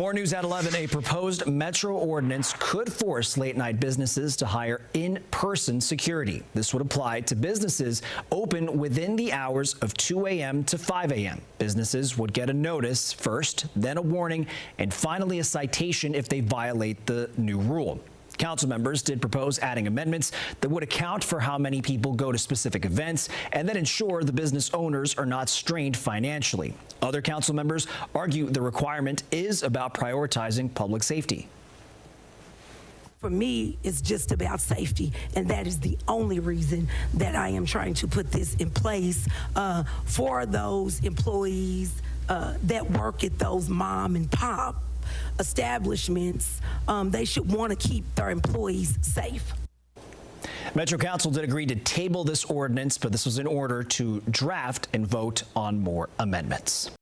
More news at 11. A proposed Metro ordinance could force late-night businesses to hire in-person security. This would apply to businesses open within the hours of 2 a.m. to 5 a.m. Businesses would get a notice first, then a warning, and finally a citation if they violate the new rule. Council members did propose adding amendments that would account for how many people go to specific events and then ensure the business owners are not strained financially. Other council members argue the requirement is about prioritizing public safety. For me, it's just about safety, and that is the only reason that I am trying to put this in place for those employees that work at those mom and pop establishments. They should want to keep their employees safe. Metro Council did agree to table this ordinance, but this was in order to draft and vote on more amendments.